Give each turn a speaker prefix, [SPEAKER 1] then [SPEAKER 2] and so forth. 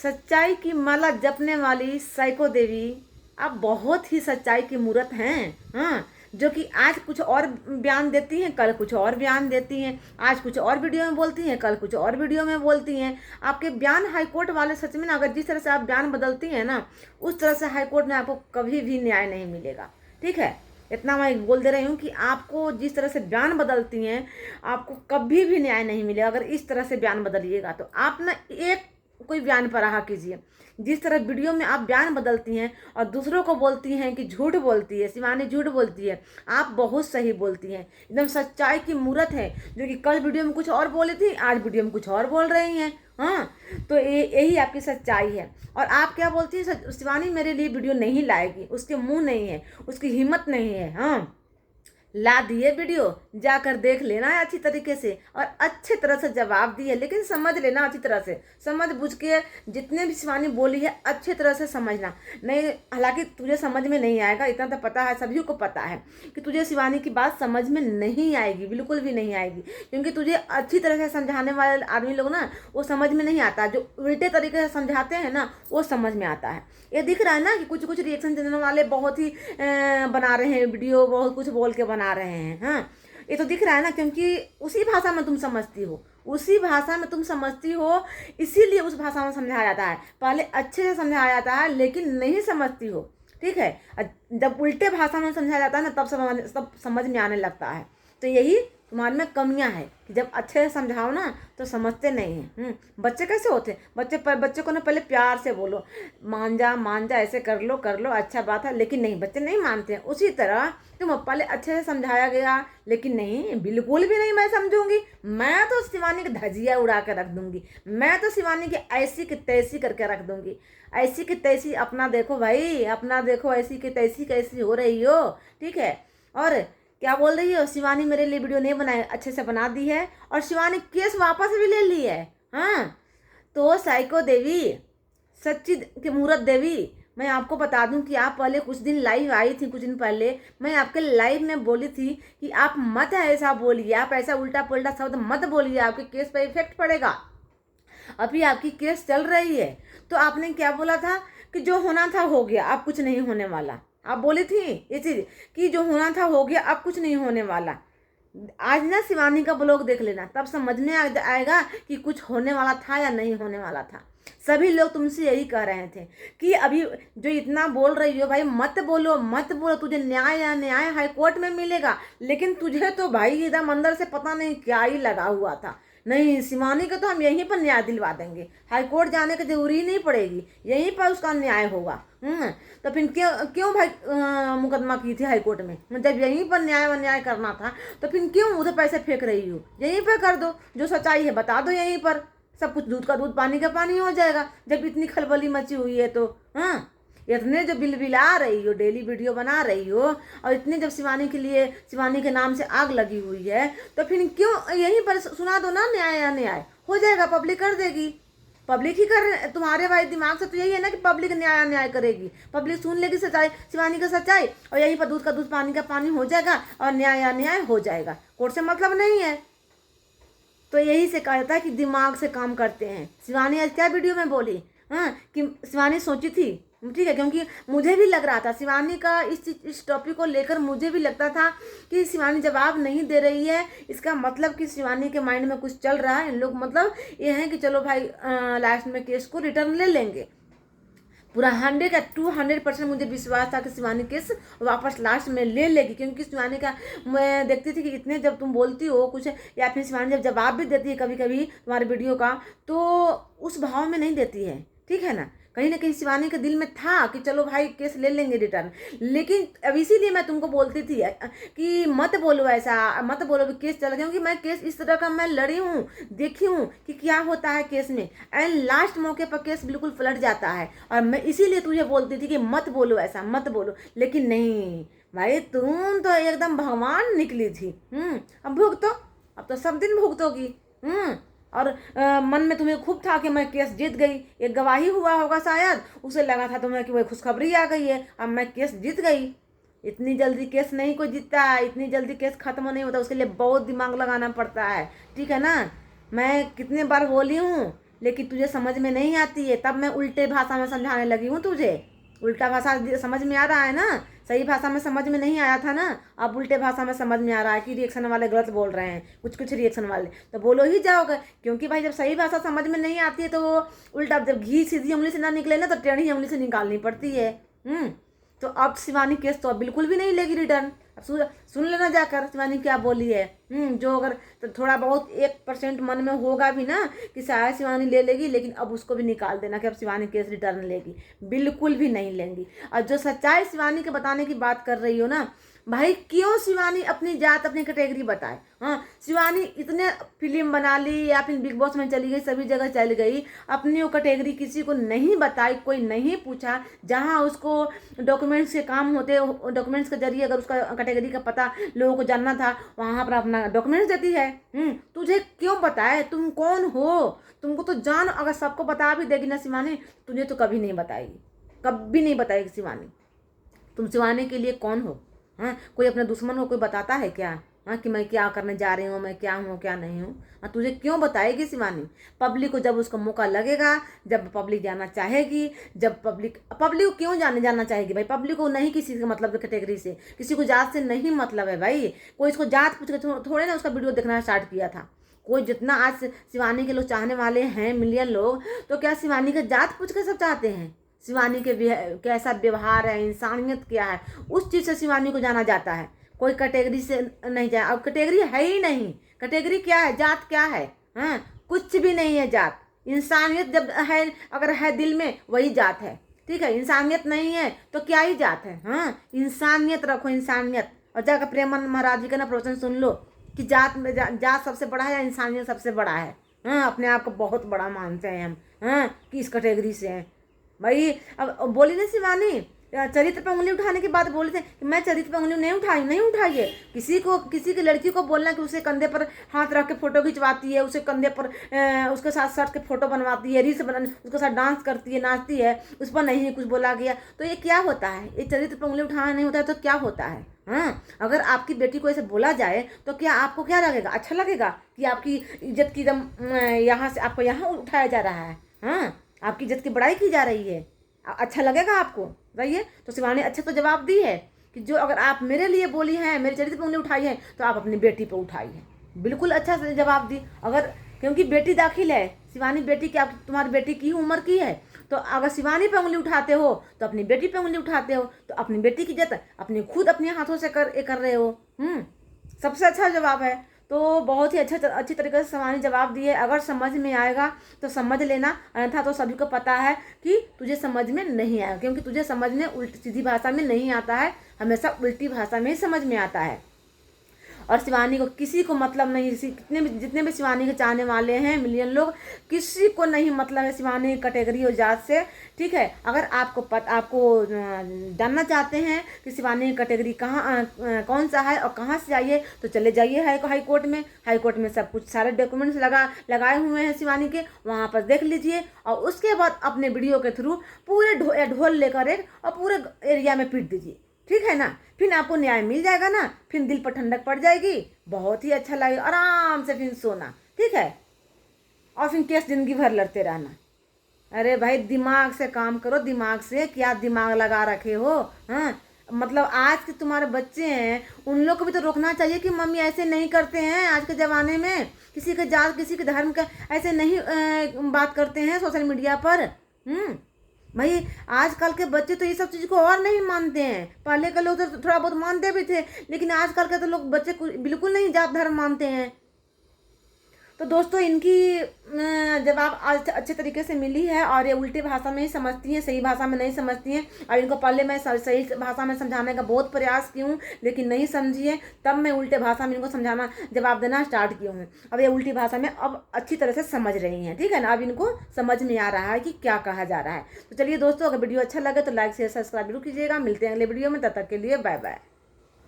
[SPEAKER 1] सच्चाई की माला जपने वाली साइको देवी, आप बहुत ही सच्चाई की मूरत हैं। हाँ, जो कि आज कुछ और बयान देती हैं, कल कुछ और बयान देती हैं। आज कुछ और वीडियो में बोलती हैं, कल कुछ और वीडियो में बोलती हैं। आपके बयान हाईकोर्ट वाले सच में ना, अगर जिस तरह से आप बयान बदलती हैं ना, उस तरह से हाईकोर्ट में आपको कभी भी न्याय नहीं मिलेगा। ठीक है, इतना मैं बोल दे रही हूँ कि आपको जिस तरह से बयान बदलती हैं, आपको कभी भी न्याय नहीं मिलेगा। अगर इस तरह से बयान बदलिएगा तो आप ना एक कोई बयान पर रहा कीजिए। जिस तरह वीडियो में आप बयान बदलती हैं और दूसरों को बोलती हैं कि झूठ बोलती है, शिवानी झूठ बोलती है, आप बहुत सही बोलती हैं। एकदम सच्चाई की मूरत है, जो कि कल वीडियो में कुछ और बोली थी, आज वीडियो में कुछ और बोल रही हैं। हाँ, तो यही आपकी सच्चाई है। और आप क्या बोलती हैं, शिवानी मेरे लिए वीडियो नहीं लाएगी, उसके मुंह नहीं है, उसकी हिम्मत नहीं है। हाँ, ला दिए वीडियो, जाकर देख लेना है अच्छी तरीके से और अच्छे तरह से जवाब दिए, लेकिन समझ लेना अच्छी तरह से, समझ बुझ के जितने भी शिवानी बोली है अच्छे तरह से समझना। नहीं, हालांकि तुझे समझ में नहीं आएगा, इतना तो पता है, सभी को पता है कि तुझे शिवानी की बात समझ में नहीं आएगी, बिल्कुल भी नहीं आएगी। क्योंकि तुझे अच्छी तरह से समझाने वाले आदमी लोग ना, वो समझ में नहीं आता। जो उल्टे तरीके से समझाते हैं ना, वो समझ में आता है। ये दिख रहा है ना कि कुछ कुछ रिएक्शन देने वाले बहुत ही बना रहे हैं वीडियो, बहुत कुछ बोल के बना रहे हैं। हाँ, ये तो दिख रहा है ना, क्योंकि उसी भाषा में तुम समझती हो, उसी भाषा में तुम समझती हो, इसीलिए उस भाषा में समझाया जाता है। पहले अच्छे से समझाया जाता है, लेकिन नहीं समझती हो। ठीक है, जब उल्टे भाषा में समझाया जाता है ना, तब समझ में आने लगता है। तो यही तुम्हारे में कमियां है कि जब अच्छे से समझाओ ना तो समझते नहीं हैं। बच्चे कैसे होते हैं, बच्चे को ना पहले प्यार से बोलो, मान जा, ऐसे कर लो अच्छा बात है, लेकिन नहीं, बच्चे नहीं मानते हैं। उसी तरह तुम पहले अच्छे से समझाया गया, लेकिन नहीं, बिल्कुल भी नहीं मैं समझूंगी, मैं तो शिवानी की धजिया उड़ा कर रख दूंगी, मैं तो शिवानी की ऐसी की तैसी करके रख दूंगी। ऐसी की तैसी अपना देखो भाई, अपना देखो, ऐसी की तैसी कैसी हो रही हो। ठीक है, और क्या बोल रही हो, शिवानी मेरे लिए वीडियो नहीं बनाए, अच्छे से बना दी है, और शिवानी केस वापस भी ले ली है। हाँ, तो साइको देवी, सच्ची की मूरत देवी, मैं आपको बता दूं कि आप पहले कुछ दिन लाइव आई थी, कुछ दिन पहले मैं आपके लाइव में बोली थी कि आप मत ऐसा बोलिए, आप ऐसा उल्टा पुल्टा शब्द मत बोलिए, आपके केस पर इफेक्ट पड़ेगा। अभी आपकी केस चल रही है, तो आपने क्या बोला था कि जो होना था हो गया, अब कुछ नहीं होने वाला। आप बोली थी ये चीज कि जो होना था हो गया, अब कुछ नहीं होने वाला। आज ना शिवानी का ब्लॉग देख लेना, तब समझ में आएगा कि कुछ होने वाला था या नहीं होने वाला था। सभी लोग तुमसे यही कह रहे थे कि अभी जो इतना बोल रही हो भाई, मत बोलो मत बोलो, तुझे न्याय या न्याय हाई कोर्ट में मिलेगा। लेकिन तुझे तो भाई एकदम अंदर से पता नहीं क्या ही लगा हुआ था। नहीं, शिवानी को तो हम यहीं पर न्याय दिलवा देंगे, हाई कोर्ट जाने की जरूरी नहीं पड़ेगी, यहीं पर उसका न्याय होगा। तो फिर क्यों क्यों भाई मुकदमा की थी हाई कोर्ट में, जब यहीं पर न्याय अन्याय करना था, तो फिर क्यों उधर पैसे फेंक रही हो? यहीं पर कर दो, जो सच्चाई है बता दो यहीं पर, सब कुछ दूध का दूध पानी का पानी हो जाएगा। जब इतनी खलबली मची हुई है तो हाँ, इतने जो बिलबिला रही हो, डेली वीडियो बना रही हो, और इतने जब शिवानी के लिए, शिवानी के नाम से आग लगी हुई है, तो फिर क्यों यहीं पर सुना दो ना, न्याय या न्याय हो जाएगा, पब्लिक कर देगी। पब्लिक ही कर, तुम्हारे भाई दिमाग से तो यही है ना कि पब्लिक न्याय न्याय करेगी, पब्लिक सुन लेगी सच्चाई, शिवानी का सच्चाई, और यहीं पर दूध का दूध पानी का पानी हो जाएगा और न्याय न्याय हो जाएगा। कोर्ट से मतलब नहीं है। तो यही से कहा जाता है कि दिमाग से काम करते हैं। शिवानी आज क्या वीडियो में बोली, हाँ, कि शिवानी सोची थी, ठीक है, क्योंकि मुझे भी लग रहा था शिवानी का इस टॉपिक को लेकर, मुझे भी लगता था कि शिवानी जवाब नहीं दे रही है, इसका मतलब कि शिवानी के माइंड में कुछ चल रहा है। लोग मतलब ये है कि चलो भाई लास्ट में केस को रिटर्न ले लेंगे। पूरा 200% मुझे विश्वास था कि शिवानी केस वापस लास्ट में ले लेगी, क्योंकि शिवानी का मैं देखती थी कि इतने जब तुम बोलती हो कुछ, या फिर शिवानी जब जवाब भी देती है कभी कभी तुम्हारे वीडियो का, तो उस भाव में नहीं देती है। ठीक है ना, कहीं ना कहीं शिवानी के दिल में था कि चलो भाई केस ले लेंगे रिटर्न। लेकिन अब इसीलिए मैं तुमको बोलती थी कि मत बोलो ऐसा, मत बोलो कि केस चला, क्योंकि मैं केस इस तरह का मैं लड़ी हूँ, देखी हूँ कि क्या होता है केस में, एंड लास्ट मौके पर केस बिल्कुल पलट जाता है। और मैं इसीलिए तुझे बोलती थी कि मत बोलो ऐसा, मत बोलो, लेकिन नहीं भाई, तुम तो एकदम भगवान निकली थी। अब भुगतो, अब तो सब दिन भुगतोगी। और मन में तुम्हें खूब था कि मैं केस जीत गई, एक गवाही हुआ होगा शायद, उसे लगा था तुम्हें कि वह खुशखबरी आ गई है, अब मैं केस जीत गई। इतनी जल्दी केस नहीं कोई जीतता है, इतनी जल्दी केस खत्म नहीं होता, उसके लिए बहुत दिमाग लगाना पड़ता है। ठीक है ना, मैं कितने बार बोली हूँ लेकिन तुझे समझ में नहीं आती है, तब मैं उल्टे भाषा में समझाने लगी हूँ तुझे। उल्टा भाषा समझ में आ रहा है ना, सही भाषा में समझ में नहीं आया था ना, अब उल्टे भाषा में समझ में आ रहा है कि रिएक्शन वाले गलत बोल रहे हैं, कुछ कुछ रिएक्शन वाले तो बोलो ही जाओगे, क्योंकि भाई जब सही भाषा समझ में नहीं आती है तो वो उल्टा, जब घी सीधी उंगली से ना निकले ना तो टेढ़ी उंगली से निकालनी पड़ती है। तो अब शिवानी केस तो अब बिल्कुल भी नहीं लेगी रिटर्न। अब सुन लेना जाकर शिवानी क्या बोली है। जो अगर तो थोड़ा बहुत 1% मन में होगा भी ना कि शायद शिवानी ले लेगी, लेकिन अब उसको भी निकाल देना कि अब शिवानी केस रिटर्न लेगी, बिल्कुल भी नहीं लेंगी। और जो सच्चाई शिवानी के बताने की बात कर रही हो ना भाई, क्यों शिवानी अपनी जात अपनी कैटेगरी बताए। हाँ, शिवानी इतने फिल्म बना ली या फिर बिग बॉस में चली गई, सभी जगह चल गई, अपनी वो कैटेगरी किसी को नहीं बताई, कोई नहीं पूछा। जहाँ उसको डॉक्यूमेंट्स के काम होते, डॉक्यूमेंट्स के जरिए अगर उसका कैटेगरी का पता लोगों को जानना था, वहाँ पर अपना डॉक्यूमेंट्स देती है। तुझे क्यों बताए, तुम कौन हो, तुमको तो जान, अगर सबको बता भी देगी ना शिवानी, तुझे तो कभी नहीं बताएगी, कभी नहीं बताएगी शिवानी। तुम शिवानी के लिए कौन हो? हाँ, कोई अपने दुश्मन को कोई बताता है क्या? हाँ, कि मैं क्या करने जा रही हूँ, मैं क्या हूँ क्या नहीं हूँ। हाँ, तुझे क्यों बताएगी शिवानी? पब्लिक को जब उसका मौका लगेगा, जब पब्लिक जाना चाहेगी, जब पब्लिक को क्यों जाना चाहेगी भाई? पब्लिक को नहीं किसी का मतलब कैटेगरी से, किसी को जात से नहीं मतलब है भाई। कोई इसको जात पूछ के थोड़े ना उसका वीडियो देखना स्टार्ट किया था। कोई जितना आज शिवानी के लोग चाहने वाले हैं, मिलियन लोग, तो क्या शिवानी का जात पूछ के सब चाहते हैं? शिवानी के कैसा व्यवहार है, इंसानियत क्या है, उस चीज़ से शिवानी को जाना जाता है, कोई कैटेगरी से नहीं जाए। अब कैटेगरी है ही नहीं, कैटेगरी क्या है, जात क्या है? हाँ, कुछ भी नहीं है जात। इंसानियत जब है, अगर है दिल में, वही जात है, ठीक है। इंसानियत नहीं है तो क्या ही जात है? हाँ, इंसानियत रखो, इंसानियत। और जाकर प्रेमानंद महाराज जी का ना प्रवचन सुन लो कि जात सबसे बड़ा है या इंसानियत सबसे बड़ा है। हाँ, अपने आप को बहुत बड़ा मानते हैं हम, हाँ, कि इस कैटेगरी से हैं भाई। अब बोली ना शिवानी, चरित्र पे उंगली उठाने की बात बोले थे कि मैं चरित्र पे उंगली नहीं उठाई है। किसी की लड़की को बोलना कि उसे कंधे पर हाथ रख के फोटो खिंचवाती है, उसे कंधे पर उसके साथ सट के फोटो बनवाती है, रील्स बना, उसके साथ डांस करती है, नाचती है, उस पर नहीं कुछ बोला गया, तो ये क्या होता है? ये चरित्र पे उंगली उठाना नहीं होता है तो क्या होता है? हाँ, अगर आपकी बेटी को ऐसे बोला जाए तो क्या आपको क्या लगेगा? अच्छा लगेगा कि आपकी इज्जत की एकदम यहाँ से आपको यहाँ उठाया जा रहा है? हाँ, आपकी इज्जत की बड़ाई की जा रही है, अच्छा लगेगा आपको? रहिए। तो शिवानी अच्छा तो जवाब दी है कि जो अगर आप मेरे लिए बोली हैं, मेरे चरित्र पे उंगली उठाई है, तो आप अपनी बेटी पे उठाई है। बिल्कुल अच्छा से जवाब दी। अगर क्योंकि बेटी दाखिल है, शिवानी बेटी की, आप तुम्हारी बेटी की उम्र की है, तो अगर शिवानी पे उंगली उठाते हो तो अपनी बेटी पे उंगली उठाते हो, तो अपनी बेटी की इज्जत अपनी खुद अपने हाथों से कर रहे हो। सबसे अच्छा जवाब है। तो बहुत ही अच्छी तरीके से शिवानी जवाब दिए। अगर समझ में आएगा तो समझ लेना, अन्यथा तो सभी को पता है कि तुझे समझ में नहीं आएगा, क्योंकि तुझे समझने उल्टी सीधी भाषा में नहीं आता है, हमेशा उल्टी भाषा में ही समझ में आता है। और शिवानी को किसी को मतलब नहीं, जितने भी शिवानी के चाहने वाले हैं मिलियन लोग, किसी को नहीं मतलब है शिवानी की कैटेगरी और जात से, ठीक है। अगर आपको जानना चाहते हैं कि शिवानी की कैटेगरी कौन सा है और कहाँ से चाहिए, तो चले जाइए हाई कोर्ट में। हाई कोर्ट में सब कुछ सारे डॉक्यूमेंट्स लगाए हुए हैं शिवानी के, वहाँ पर देख लीजिए। और उसके बाद अपने वीडियो के थ्रू पूरे ढोल लेकर और पूरे एरिया में पीट दीजिए, ठीक है ना। फिर आपको न्याय मिल जाएगा ना, फिर दिल पर ठंडक पड़ जाएगी, बहुत ही अच्छा लगेगा, आराम से फिर सोना, ठीक है। और फिर केस जिंदगी भर लड़ते रहना। अरे भाई, दिमाग से काम करो, दिमाग से क्या दिमाग लगा रखे हो? हाँ, मतलब आज के तुम्हारे बच्चे हैं, उन लोग को भी तो रोकना चाहिए कि मम्मी ऐसे नहीं करते हैं। आज के ज़माने में किसी के जात, किसी के धर्म का ऐसे नहीं बात करते हैं सोशल मीडिया पर। भाई, आजकल के बच्चे तो ये सब चीज़ को और नहीं मानते हैं। पहले के लोग तो थोड़ा बहुत मानते भी थे, लेकिन आजकल के तो लोग बच्चे बिल्कुल नहीं जात धर्म मानते हैं। तो दोस्तों, इनकी जवाब आज अच्छे तरीके से मिली है, और ये उल्टी भाषा में ही समझती हैं, सही भाषा में नहीं समझती हैं। और इनको पहले मैं सही भाषा में समझाने का बहुत प्रयास की हूँ, लेकिन नहीं समझी है, तब मैं उल्टे भाषा में इनको जवाब देना स्टार्ट की हूँ। अब ये उल्टी भाषा में अब अच्छी तरह से समझ रही हैं, ठीक है ना। अब इनको समझ में आ रहा है कि क्या कहा जा रहा है। तो चलिए दोस्तों, अगर वीडियो अच्छा लगे तो लाइक शेयर सब्सक्राइब जरूर कीजिएगा। मिलते हैं अगले वीडियो में, तब तक के लिए बाय बाय।